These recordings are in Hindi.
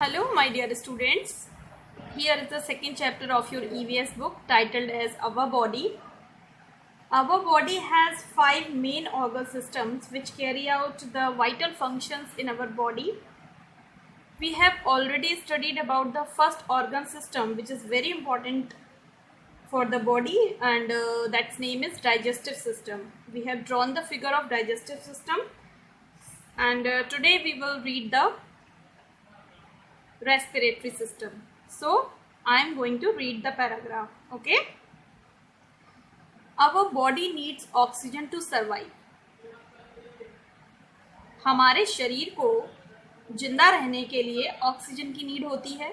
Hello, my dear students. Here is the second chapter of your EVS book titled as Our Body. Our body has 5 main organ systems which carry out the vital functions in our body. We have already studied about the first organ system, which is very important for the body, and that's name is digestive system. We have drawn the figure of digestive system, and today we will read the respiratory system. So I am going to read the paragraph. Okay. Our body needs oxygen to survive. हमारे शरीर को जिंदा रहने के लिए ऑक्सीजन की नीड होती है.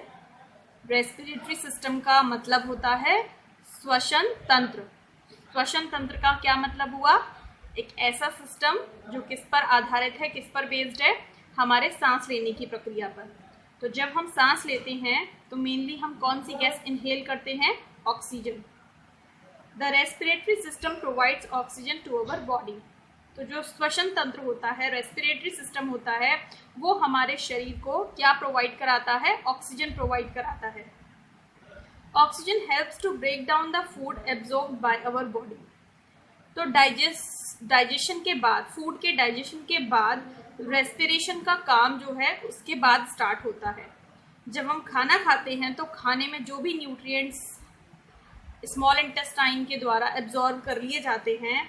रेस्पिरेटरी सिस्टम का मतलब होता है श्वसन तंत्र. श्वसन तंत्र का क्या मतलब हुआ? एक ऐसा सिस्टम जो किस पर आधारित है, किस पर बेस्ड है? हमारे सांस लेने की प्रक्रिया पर. तो जब हम सांस लेते हैं तो मेनली हम कौन सी गैस इनहेल करते हैं? Oxygen. The respiratory system provides oxygen to our body. तो जो श्वसन तंत्र होता है, रेस्पिरेटरी सिस्टम होता है, वो हमारे शरीर को क्या प्रोवाइड कराता है? ऑक्सीजन प्रोवाइड कराता है. Oxygen helps to break down the food absorbed by our body. तो डाइजेशन के बाद, फूड के डाइजेशन के बाद रेस्पिरेशन का काम जो है उसके बाद स्टार्ट होता है. जब हम खाना खाते हैं तो खाने में जो भी न्यूट्रिएंट्स स्मॉल इंटेस्टाइन के द्वारा एब्जॉर्ब कर लिए जाते हैं,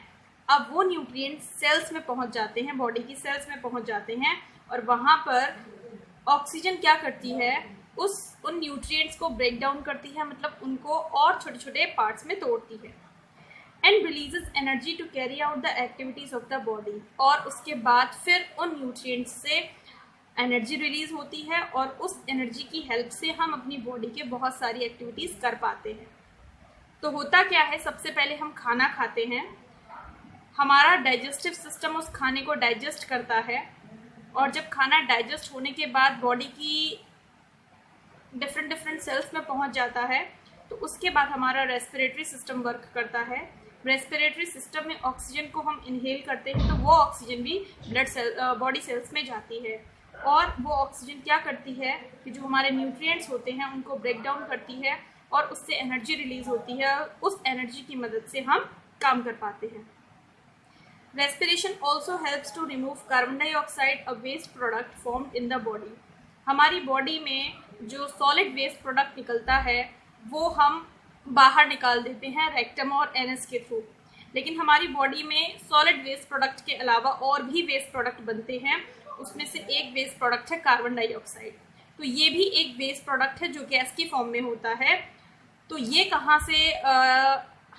अब वो न्यूट्रिएंट्स सेल्स में पहुंच जाते हैं, बॉडी की सेल्स में पहुंच जाते हैं, और वहां पर ऑक्सीजन क्या करती है? उन न्यूट्रिएंट्स को ब्रेक डाउन करती है, मतलब उनको और छोटे छोटे पार्ट्स में तोड़ती है. And releases energy to carry out the activities of the body. और उसके बाद फिर उन न्यूट्रिएंट्स से एनर्जी रिलीज होती है, और उस एनर्जी की हेल्प से हम अपनी बॉडी के बहुत सारी एक्टिविटीज कर पाते हैं. तो होता क्या है? सबसे पहले हम खाना खाते हैं, हमारा डाइजेस्टिव सिस्टम उस खाने को डाइजेस्ट करता है, और जब खाना डाइजेस्ट होने के बाद बॉडी की डिफरेंट सेल्स में पहुंच जाता है, तो उसके बाद हमारा रेस्पिरेटरी सिस्टम वर्क करता है. रेस्पिरेटरी सिस्टम में ऑक्सीजन को हम इनहेल करते हैं, तो वो ऑक्सीजन भी बॉडी सेल्स में जाती है, और वो ऑक्सीजन क्या करती है कि जो हमारे न्यूट्रिएंट्स होते हैं उनको ब्रेक डाउन करती है, और उससे एनर्जी रिलीज होती है. उस एनर्जी की मदद से हम काम कर पाते हैं. Respiration also helps to remove carbon dioxide, a waste product formed in the body. हमारी बॉडी में जो सॉलिड वेस्ट प्रोडक्ट निकलता है वो हम बाहर निकाल देते हैं रेक्टम और एनस के थ्रू. लेकिन हमारी बॉडी में सॉलिड वेस्ट प्रोडक्ट के अलावा और भी वेस्ट प्रोडक्ट बनते हैं. उसमें से एक वेस्ट प्रोडक्ट है कार्बन डाइऑक्साइड. तो ये भी एक वेस्ट प्रोडक्ट है जो गैस की फॉर्म में होता है. तो ये कहाँ से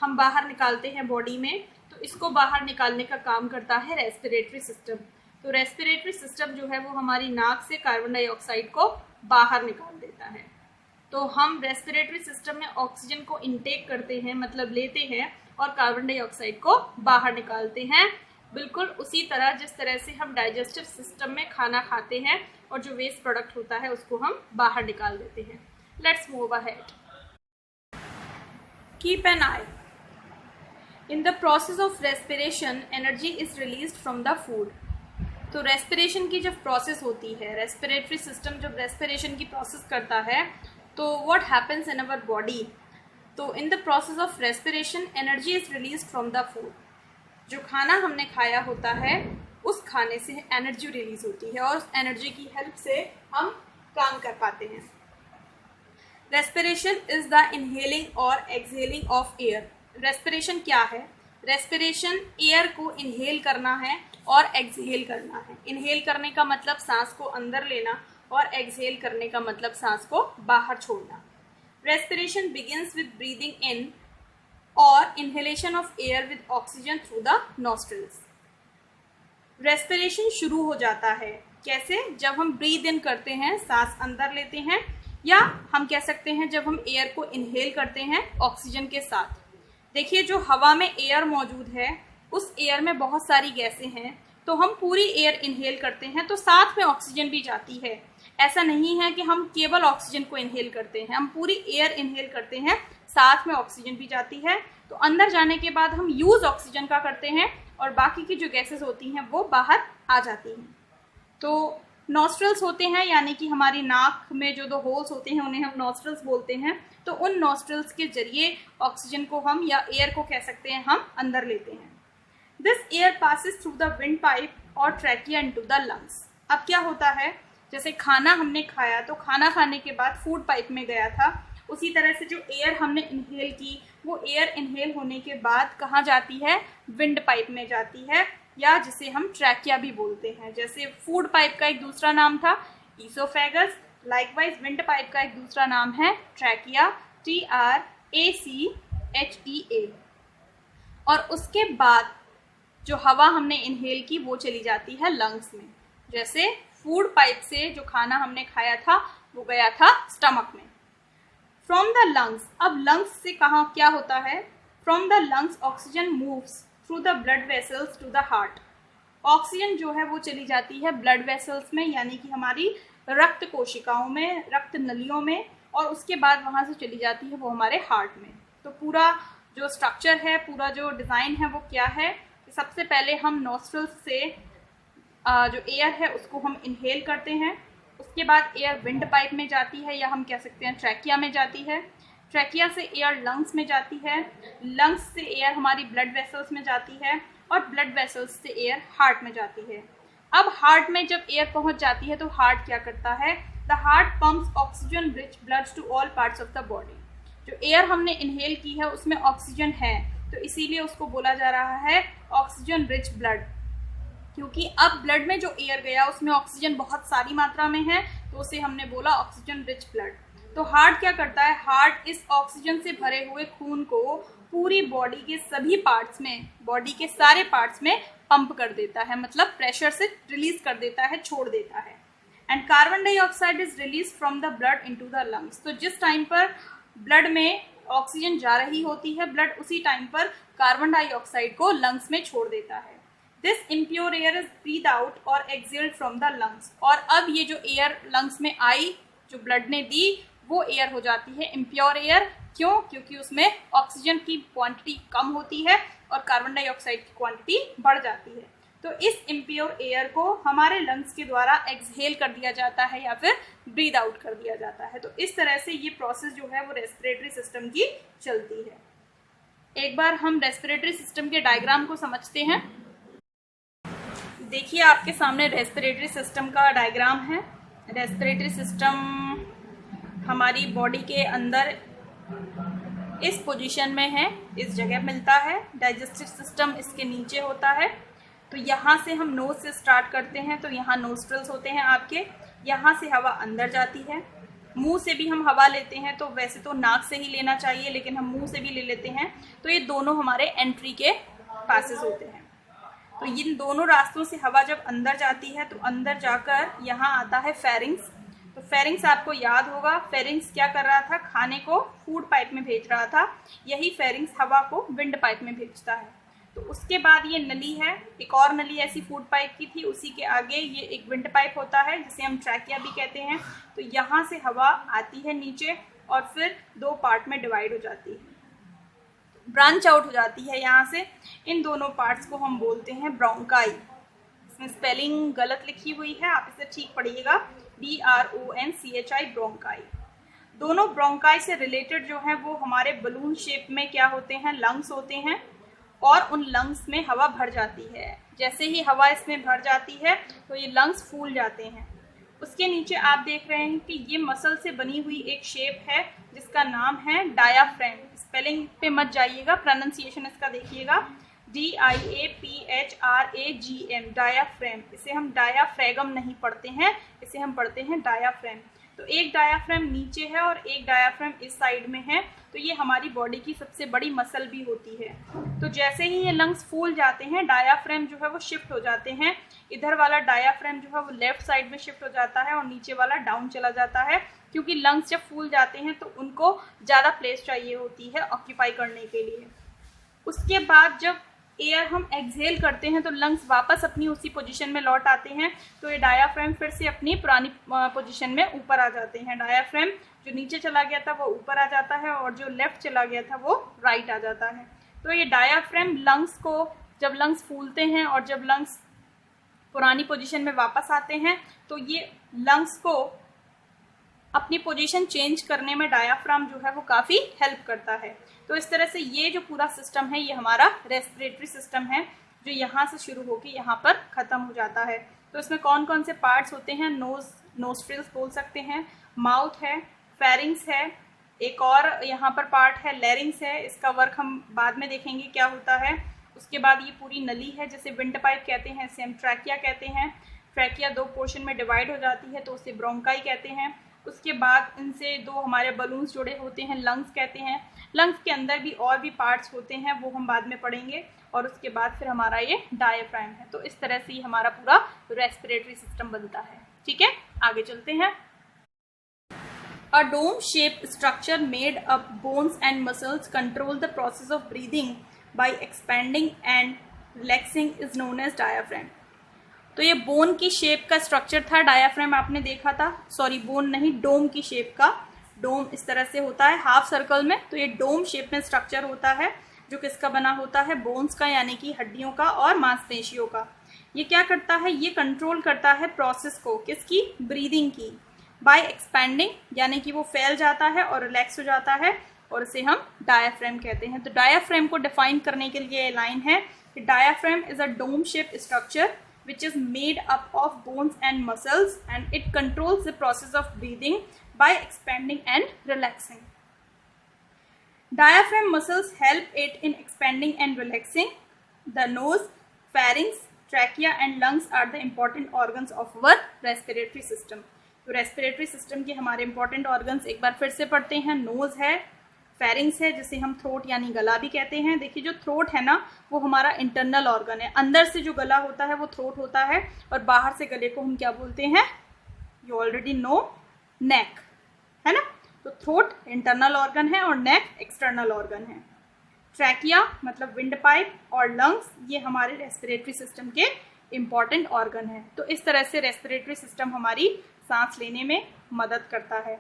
हम बाहर निकालते हैं बॉडी में? तो इसको बाहर निकालने का काम करता है रेस्पिरेटरी सिस्टम. तो रेस्पिरेटरी सिस्टम जो है वो हमारी नाक से कार्बन डाइऑक्साइड को बाहर निकाल देता है. तो हम रेस्पिरेटरी सिस्टम में ऑक्सीजन को इनटेक करते हैं, मतलब लेते हैं, और कार्बन डाइऑक्साइड को बाहर निकालते हैं. बिल्कुल उसी तरह जिस तरह से हम डाइजेस्टिव सिस्टम में खाना खाते हैं और जो वेस्ट प्रोडक्ट होता है उसको हम बाहर निकाल देते हैं. Let's move ahead. Keep an eye. In the process of respiration energy is released from the food. तो रेस्पिरेशन की जब प्रोसेस होती है, रेस्पिरेटरी सिस्टम जब रेस्पिरेशन की प्रोसेस करता है, तो what happens in our body? तो in the process of respiration energy is released from the food. जो खाना हमने खाया होता है उस खाने से एनर्जी रिलीज होती है, और उस एनर्जी की हेल्प से हम काम कर पाते हैं. रेस्पिरेशन इज द इनहेलिंग और एक्सहेलिंग ऑफ एयर. रेस्पिरेशन क्या है? रेस्पिरेशन एयर को इनहेल करना है और एक्सहेल करना है. इनहेल करने का मतलब सांस को अंदर लेना, और एक्सहेल करने का मतलब सांस को बाहर छोड़ना. Respiration begins with breathing in और inhalation of air with oxygen through the nostrils. Respiration शुरू हो जाता है कैसे? जब हम ब्रीद इन करते हैं, सांस अंदर लेते हैं, या हम कह सकते हैं जब हम एयर को इनहेल करते हैं ऑक्सीजन के साथ. देखिए, जो हवा में एयर मौजूद है उस एयर में बहुत सारी गैसें हैं, तो हम पूरी एयर इनहेल करते हैं तो साथ में ऑक्सीजन भी जाती है. ऐसा नहीं है कि हम केवल ऑक्सीजन को इनहेल करते हैं, हम पूरी एयर इनहेल करते हैं, साथ में ऑक्सीजन भी जाती है. तो अंदर जाने के बाद हम यूज ऑक्सीजन का करते हैं, और बाकी की जो गैसेस होती हैं वो बाहर आ जाती हैं. तो नॉस्ट्रल्स होते हैं, यानी कि हमारी नाक में जो दो होल्स होते हैं उन्हें हम नॉस्ट्रल्स बोलते हैं। तो उन नॉस्ट्रल्स के जरिए ऑक्सीजन को हम या एयर को कह सकते हैं हम अंदर लेते हैं। This air passes through the wind pipe और ट्रैकिया इनटू द लंग्स। अब क्या होता है, जैसे खाना हमने खाया तो खाना खाने के बाद फूड पाइप में गया था, उसी तरह से जो एयर हमने इनहेल की वो एयर इनहेल होने के बाद कहाँ जाती है, विंड पाइप में जाती है, या जिसे हम ट्रैकिया भी बोलते हैं। जैसे फूड पाइप का एक दूसरा नाम था ईसोफेगस, लाइकवाइज विंड पाइप का एक दूसरा नाम है ट्रैकिया, TRACHEA। और उसके बाद जो हवा हमने इनहेल की वो चली जाती है लंग्स में। जैसे फूड पाइप से जो खाना हमने खाया था वो गया था स्टमक में। फ्रॉम द लंग्स, अब लंग्स से कहाँ क्या होता है, from the lungs oxygen moves through the blood vessels to the heart. Oxygen जो है वो चली जाती है ब्लड वेसल्स में, यानी कि हमारी रक्त कोशिकाओं में, रक्त नलियों में, और उसके बाद वहाँ से चली जाती है वो हमारे हार्ट में। तो पूरा जो स्ट्रक्चर है, पूरा जो डिज़ाइन है वो क्या है, सबसे पहले हम नॉस्ट्रल्स से जो एयर है उसको हम इनहेल करते हैं, उसके बाद एयर विंड पाइप में जाती है, या हम कह सकते हैं ट्रैकिया में जाती है, ट्रैकिया से एयर लंग्स में जाती है, लंग्स से एयर हमारी ब्लड वेसल्स में जाती है, और ब्लड वेसल्स से एयर हार्ट में जाती है। अब हार्ट में जब एयर पहुंच जाती है तो हार्ट क्या करता है, the heart pumps oxygen rich blood to all parts of the body. जो एयर हमने इनहेल की है उसमें ऑक्सीजन है, तो इसीलिए उसको बोला जा रहा है ऑक्सीजन रिच ब्लड, क्योंकि अब ब्लड में जो एयर गया उसमें ऑक्सीजन बहुत सारी मात्रा में है, तो उसे हमने बोला ऑक्सीजन रिच ब्लड। तो हार्ट क्या करता है, हार्ट इस ऑक्सीजन से भरे हुए खून को पूरी बॉडी के सभी पार्ट्स में, बॉडी के सारे पार्ट्स में पंप कर देता है, मतलब प्रेशर से रिलीज कर देता है, छोड़ देता है। And carbon dioxide is release from the blood into the lungs. तो जिस टाइम पर ब्लड में ऑक्सीजन जा रही होती है, ब्लड उसी टाइम पर कार्बन डाइऑक्साइड को लंग्स में छोड़ देता है। This impure air is breathe out और एक्सहेल्ड फ्रॉम द लंग्स। और अब ये जो एयर लंग्स में आई, जो ब्लड ने दी, वो एयर हो जाती है इम्प्योर एयर। क्यों? क्योंकि उसमें ऑक्सीजन की क्वांटिटी कम होती है और कार्बन डाइऑक्साइड की क्वांटिटी बढ़ जाती है। तो इस इम्प्योर एयर को हमारे लंग्स के द्वारा एक्सहेल कर दिया जाता है या फिर ब्रीथ आउट कर दिया जाता है। तो इस तरह से ये प्रोसेस जो है वो रेस्पिरेटरी सिस्टम की चलती है। एक बार हम रेस्पिरेटरी सिस्टम के डायग्राम को समझते हैं। देखिए आपके सामने रेस्पिरेटरी सिस्टम का डायग्राम है। रेस्पिरेटरी सिस्टम हमारी बॉडी के अंदर इस पोजीशन में है, इस जगह मिलता है। डाइजेस्टिव सिस्टम इसके नीचे होता है। तो यहाँ से हम नोज से स्टार्ट करते हैं, तो यहाँ नोस्ट्रल्स होते हैं आपके, यहाँ से हवा अंदर जाती है। मुंह से भी हम हवा लेते हैं, तो वैसे तो नाक से ही लेना चाहिए लेकिन हम मुंह से भी ले लेते हैं। तो ये दोनों हमारे एंट्री के पासेस होते हैं। तो इन दोनों रास्तों से हवा जब अंदर जाती है तो अंदर जाकर यहाँ आता है फेरिंग्स। तो फेरिंग्स आपको याद होगा, फेरिंग्स क्या कर रहा था, खाने को फूड पाइप में भेज रहा था। यही फेरिंग्स हवा को विंड पाइप में भेजता है। तो उसके बाद ये नली है, एक और नली ऐसी फूड पाइप की थी, उसी के आगे ये एक विंड पाइप होता है जिसे हम ट्रैकिया भी कहते हैं। तो यहाँ से हवा आती है नीचे और फिर दो पार्ट में डिवाइड हो जाती है, ब्रांच आउट हो जाती है यहाँ से। इन दोनों पार्ट्स को हम बोलते हैं ब्रोंकाई। इसमें स्पेलिंग गलत लिखी हुई है, आप इसे ठीक पढ़िएगा, BRONCHI, ब्रोंकाई। दोनों ब्रोंकाई से रिलेटेड जो है वो हमारे बलून शेप में क्या होते हैं, लंग्स होते हैं, और उन लंग्स में हवा भर जाती है। जैसे ही हवा इसमें भर जाती है तो ये लंग्स फूल जाते हैं। उसके नीचे आप देख रहे हैं कि ये मसल से बनी हुई एक शेप है जिसका नाम है डायाफ्रेम। स्पेलिंग पे मत जाइएगा, प्रोनाउंसिएशन इसका देखिएगा, DIAPHRAGM, डायाफ्रेम। इसे हम डायाफ्रेगम नहीं पढ़ते हैं, इसे हम पढ़ते हैं डायाफ्रेम। तो एक डायाफ्रेम नीचे है और एक डायाफ्रेम इस साइड में है। तो ये हमारी बॉडी की सबसे बड़ी मसल भी होती है। तो जैसे ही ये लंग्स फूल जाते हैं, डायाफ्रेम जो है वो शिफ्ट हो जाते हैं। इधर वाला डायाफ्रेम जो है वो लेफ्ट साइड में शिफ्ट हो जाता है और नीचे वाला डाउन चला जाता है, क्योंकि लंग्स जब फूल जाते हैं तो उनको ज़्यादा प्लेस चाहिए होती है ऑक्यूपाई करने के लिए। उसके बाद जब एयर हम एक्सहेल करते हैं तो लंग्स वापस अपनी उसी पोजीशन में लौट आते हैं। तो ये डायाफ्रेम फिर से अपनी पुरानी पोजीशन में ऊपर आ जाते हैं। डायाफ्रेम जो नीचे चला गया था वो ऊपर आ जाता है और जो लेफ्ट चला गया था वो राइट आ जाता है। तो ये डायाफ्रेम लंग्स को, जब लंग्स फूलते हैं और जब लंग्स पुरानी पोजीशन में वापस आते हैं तो ये लंग्स को अपनी पोजीशन चेंज करने में डायाफ्राम जो है वो काफ़ी हेल्प करता है। तो इस तरह से ये जो पूरा सिस्टम है ये हमारा रेस्पिरेटरी सिस्टम है जो यहाँ से शुरू होकर यहाँ पर ख़त्म हो जाता है। तो इसमें कौन कौन से पार्ट्स होते हैं, नोस्ट्रिल्स बोल सकते हैं, माउथ है, फेरिंग्स है, एक और यहाँ पर पार्ट है लैरिंग्स है, इसका वर्क हम बाद में देखेंगे क्या होता है। उसके बाद ये पूरी नली है जिसे विंड पाइप कहते हैं, इसे हम ट्रैकिया कहते हैं। ट्रैकिया 2 पोर्शन में डिवाइड हो जाती है तो उसे ब्रोंकाई कहते हैं। उसके बाद इनसे 2 हमारे बलून्स जुड़े होते हैं, लंग्स कहते हैं। लंग्स के अंदर भी और भी पार्ट्स होते हैं, वो हम बाद में पढ़ेंगे। और उसके बाद फिर हमारा ये डायफ्राम है। तो इस तरह से ही हमारा पूरा रेस्पिरेटरी सिस्टम बनता है। ठीक है, आगे चलते हैं। A dome shaped structure made up bones and muscles control the process of breathing by expanding and relaxing is known as diaphragm। तो ये बोन की शेप का स्ट्रक्चर था, डायाफ्राम आपने देखा था, सॉरी बोन नहीं, डोम की शेप का। डोम इस तरह से होता है हाफ सर्कल में, तो ये डोम शेप में स्ट्रक्चर होता है जो किसका बना होता है, बोन्स का, यानी कि हड्डियों का और मांसपेशियों का। ये क्या करता है, ये कंट्रोल करता है प्रोसेस को, किसकी, ब्रीदिंग की, बाय एक्सपैंडिंग, यानी कि वो फैल जाता है और रिलैक्स हो जाता है और इसे हम डायाफ्राम कहते हैं। तो डायाफ्राम को डिफाइन करने के लिए लाइन है कि diaphragm is a dome shape structure which is made up of bones and muscles and it controls the process of breathing by expanding and relaxing. Diaphragm muscles help it in expanding and relaxing. The nose, pharynx, trachea and lungs are the important organs of our respiratory system. तो रेस्पिरेटरी सिस्टम के हमारे इंपॉर्टेंट ऑर्गन्स एक बार फिर से पढ़ते हैं। नोज है, फेरिंग्स है जिसे हम थ्रोट यानी गला भी कहते हैं। देखिए जो थ्रोट है ना वो हमारा इंटरनल ऑर्गन है, अंदर से जो गला होता है वो थ्रोट होता है और बाहर से गले को हम क्या बोलते हैं, यू ऑलरेडी नो, नेक, है ना। तो थ्रोट इंटरनल ऑर्गन है और नेक एक्सटर्नल ऑर्गन है। ट्रैकिया मतलब विंड पाइप और लंग्स ये हमारे रेस्पिरेटरी सिस्टम के इंपॉर्टेंट ऑर्गन है। तो इस तरह से रेस्पिरेटरी सिस्टम हमारी सांस लेने में मदद करता है।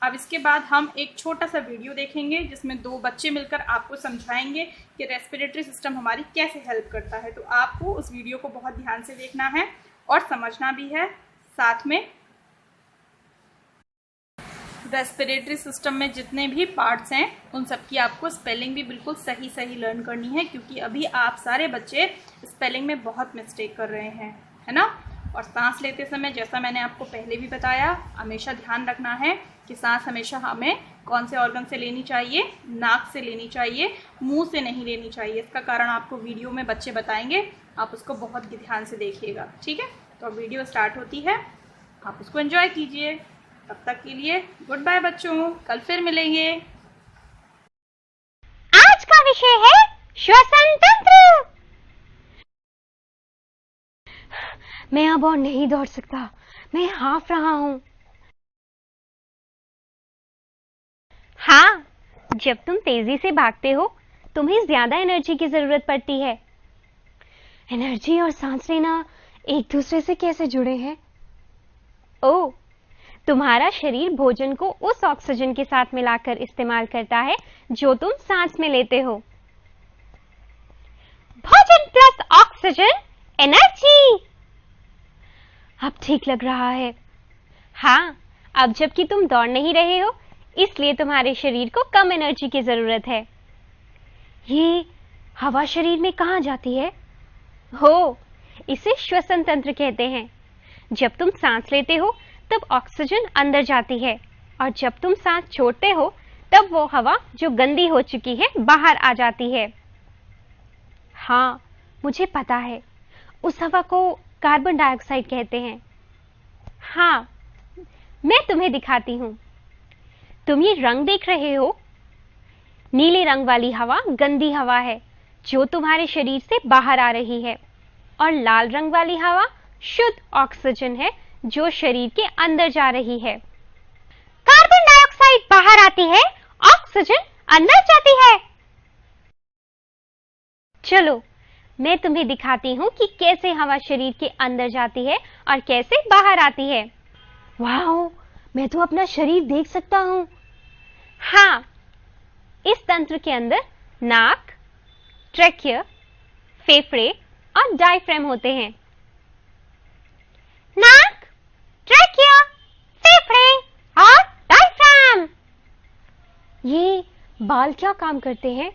अब इसके बाद हम एक छोटा सा वीडियो देखेंगे जिसमें 2 बच्चे मिलकर आपको समझाएंगे कि रेस्पिरेटरी सिस्टम हमारी कैसे हेल्प करता है। तो आपको उस वीडियो को बहुत ध्यान से देखना है और समझना भी है। साथ में रेस्पिरेटरी सिस्टम में जितने भी पार्ट्स हैं उन सब की आपको स्पेलिंग भी बिल्कुल सही सही लर्न करनी है, क्योंकि अभी आप सारे बच्चे स्पेलिंग में बहुत मिस्टेक कर रहे हैं, है ना। और सांस लेते समय जैसा मैंने आपको पहले भी बताया, हमेशा ध्यान रखना है कि सांस हमेशा हमें कौन से ऑर्गन से लेनी चाहिए, नाक से लेनी चाहिए, मुंह से नहीं लेनी चाहिए। इसका कारण आपको वीडियो में बच्चे बताएंगे, आप उसको बहुत ध्यान से देखिएगा। ठीक है, तो अब वीडियो स्टार्ट होती है, आप उसको एंजॉय कीजिए। तब तक के लिए गुड बाय बच्चों, कल फिर मिलेंगे। आज का विषय है श्वसन तंत्र। मैं अब और नहीं दौड़ सकता, मैं हाफ रहा हूं। हाँ, जब तुम तेजी से भागते हो तुम्हें ज्यादा एनर्जी की जरूरत पड़ती है। एनर्जी और सांस लेना एक दूसरे से कैसे जुड़े हैं? ओह, तुम्हारा शरीर भोजन को उस ऑक्सीजन के साथ मिलाकर इस्तेमाल करता है जो तुम सांस में लेते हो। भोजन प्लस ऑक्सीजन एनर्जी। अब ठीक लग रहा है। हाँ, अब जबकि तुम दौड़ नहीं रहे हो इसलिए तुम्हारे शरीर को कम एनर्जी की जरूरत है। ये हवा शरीर में कहाँ जाती है? हो, इसे श्वसन तंत्र कहते हैं। जब तुम सांस लेते हो तब ऑक्सीजन अंदर जाती है और जब तुम सांस छोड़ते हो तब वो हवा जो गंदी हो चुकी है बाहर आ जाती है। हाँ, मुझे पता है, उस हवा को कार्बन डाइऑक्साइड कहते हैं। हाँ, मैं तुम्हें दिखाती हूं। तुम ये रंग देख रहे हो, नीले रंग वाली हवा गंदी हवा है जो तुम्हारे शरीर से बाहर आ रही है और लाल रंग वाली हवा शुद्ध ऑक्सीजन है जो शरीर के अंदर जा रही है। कार्बन डाइऑक्साइड बाहर आती है, ऑक्सीजन अंदर जाती है। चलो मैं तुम्हें दिखाती हूं कि कैसे हवा शरीर के अंदर जाती है और कैसे बाहर आती है। वाह, मैं तो अपना शरीर देख सकता हूं। हाँ, इस तंत्र के अंदर नाक, ट्रैकिया, फेफड़े और डायफ्राम होते हैं। नाक, ट्रैकिया, फेफड़े और डायफ्राम। ये बाल क्या काम करते हैं?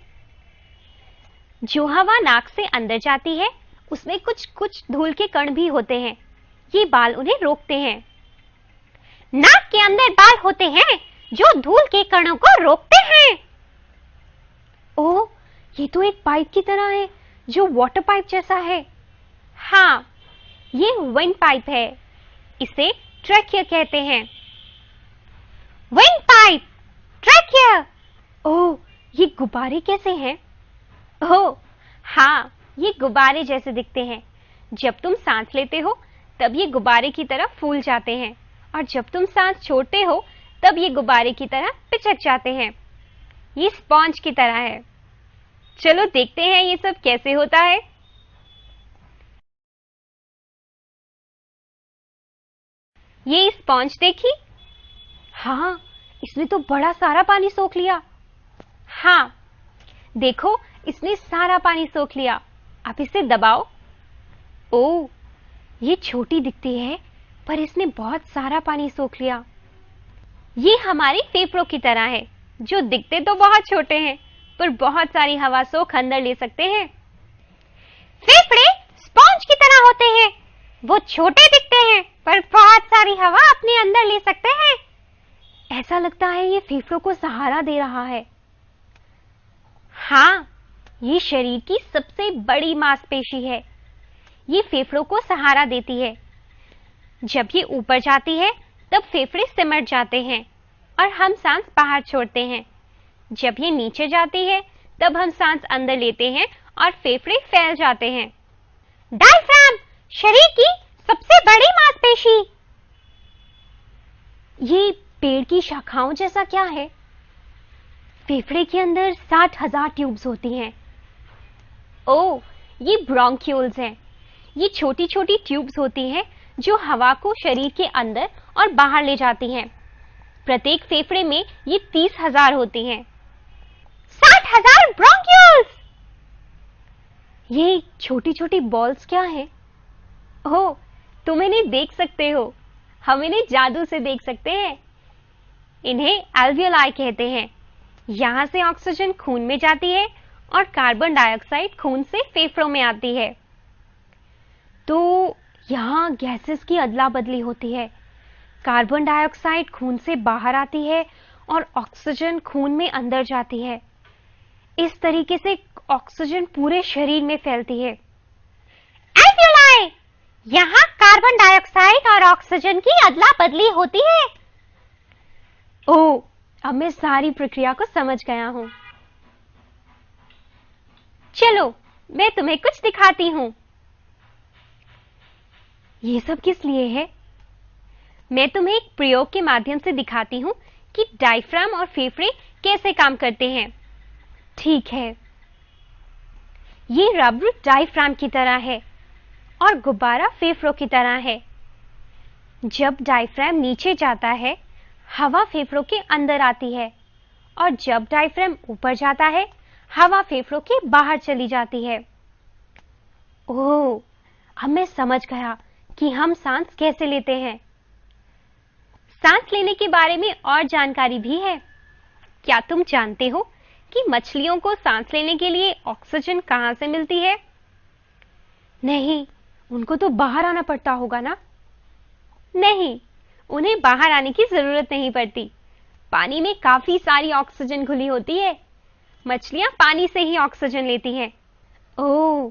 जो हवा नाक से अंदर जाती है उसमें कुछ कुछ धूल के कण भी होते हैं। ये बाल उन्हें रोकते हैं। नाक के अंदर बाल होते हैं जो धूल के कणों को रोकते हैं। ओह, ये तो एक पाइप की तरह है जो वाटर पाइप जैसा है। हाँ, ये विंड पाइप है। इसे ट्रैकिया कहते हैं। Wind pipe, trachea. ओह, ये गुब्बारे कैसे हैं? ओह, हाँ, ये गुब्बारे जैसे दिखते हैं। जब तुम सांस लेते हो तब ये गुब्बारे की तरह फूल जाते हैं और जब तुम सांस छोड़ते हो तब ये गुब्बारे की तरह पिचक जाते हैं। ये स्पॉन्ज की तरह है। चलो देखते हैं ये सब कैसे होता है। ये स्पॉन्ज देखी? हाँ, इसने तो बड़ा सारा पानी सोख लिया। हाँ, देखो, इसने सारा पानी सोख लिया। अब इसे दबाओ। ओह, ये छोटी दिखती है पर इसने बहुत सारा पानी सोख लिया। ये हमारे फेफड़ों की तरह है जो दिखते तो बहुत छोटे हैं पर बहुत सारी हवा सोख अंदर ले सकते हैं। फेफड़े स्पॉन्ज की तरह होते हैं। वो छोटे दिखते हैं पर बहुत सारी हवा अपने अंदर ले सकते हैं। ऐसा लगता है ये फेफड़ों को सहारा दे रहा है। हाँ, ये शरीर की सबसे बड़ी मांसपेशी है। ये फेफड़ों को सहारा देती है। जब ये ऊपर जाती है तब फेफड़े सिमट जाते हैं और हम सांस बाहर छोड़ते हैं। जब ये नीचे जाती है तब हम सांस अंदर लेते हैं और फेफड़े फैल जाते हैं। डायफ्राम, शरीर की सबसे बड़ी मांसपेशी। ये पेड़ की शाखाओं जैसा क्या है? फेफड़े के अंदर 60,000 ट्यूब्स होती हैं। ओह, ये ब्रोंक्यूल्स हैं। ये छोटी छोटी ट्यूब्स होती हैं जो हवा को शरीर के अंदर और बाहर ले जाती हैं। प्रत्येक फेफड़े में ये 30,000 होती हैं। 60,000 ब्रोंक्यूल्स। ये छोटी छोटी बॉल्स क्या है? ओह, तुम इन्हें देख सकते हो। हम इन्हें जादू से देख सकते हैं। इन्हें एल्वियोलाई कहते हैं। यहां से ऑक्सीजन खून में जाती है और कार्बन डाइऑक्साइड खून से फेफड़ों में आती है। तो यहां गैसेस की अदला बदली होती है। कार्बन डाइऑक्साइड खून से बाहर आती है और ऑक्सीजन खून में अंदर जाती है। इस तरीके से ऑक्सीजन पूरे शरीर में फैलती है। एल्वियोलाई, यहां कार्बन डाइऑक्साइड और ऑक्सीजन की अदला बदली होती है। ओह, अब मैं सारी प्रक्रिया को समझ गया हूं। चलो, मैं तुम्हें कुछ दिखाती हूं। ये सब किस लिए है? मैं तुम्हें एक प्रयोग के माध्यम से दिखाती हूं कि डायफ्राम और फेफड़े कैसे काम करते हैं। ठीक है, ये रबर डायफ्राम की तरह है और गुब्बारा फेफड़ों की तरह है। जब डायफ्राम नीचे जाता है, हवा फेफड़ों के अंदर आती है और जब डायफ्राम ऊपर जाता है, हवा फेफड़ों के बाहर चली जाती है। ओह, अब मैं समझ गया कि हम सांस कैसे लेते हैं। सांस लेने के बारे में और जानकारी भी है। क्या तुम जानते हो कि मछलियों को सांस लेने के लिए ऑक्सीजन कहां से मिलती है? नहीं, उनको तो बाहर आना पड़ता होगा ना? नहीं, उन्हें बाहर आने की जरूरत नहीं पड़ती। पानी में काफी सारी ऑक्सीजन घुली होती है। मछलियां पानी से ही ऑक्सीजन लेती हैं। ओह,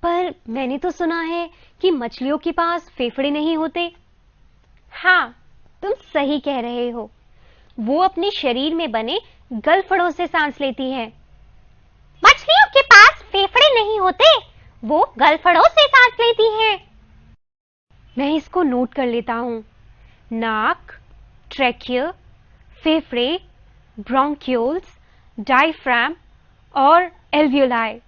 पर मैंने तो सुना है कि मछलियों के पास फेफड़े नहीं होते। हाँ, तुम सही कह रहे हो। वो अपने शरीर में बने गलफड़ों से सांस लेती हैं। मछलियों के पास फेफड़े नहीं होते, वो गलफड़ों से सांस लेती हैं। मैं इसको नोट कर लेता हूं। नाक, ट्रैकिया, फेफड़े, ब्रोंक्यूल्स, डायफ्राम और एल्वियोलाई।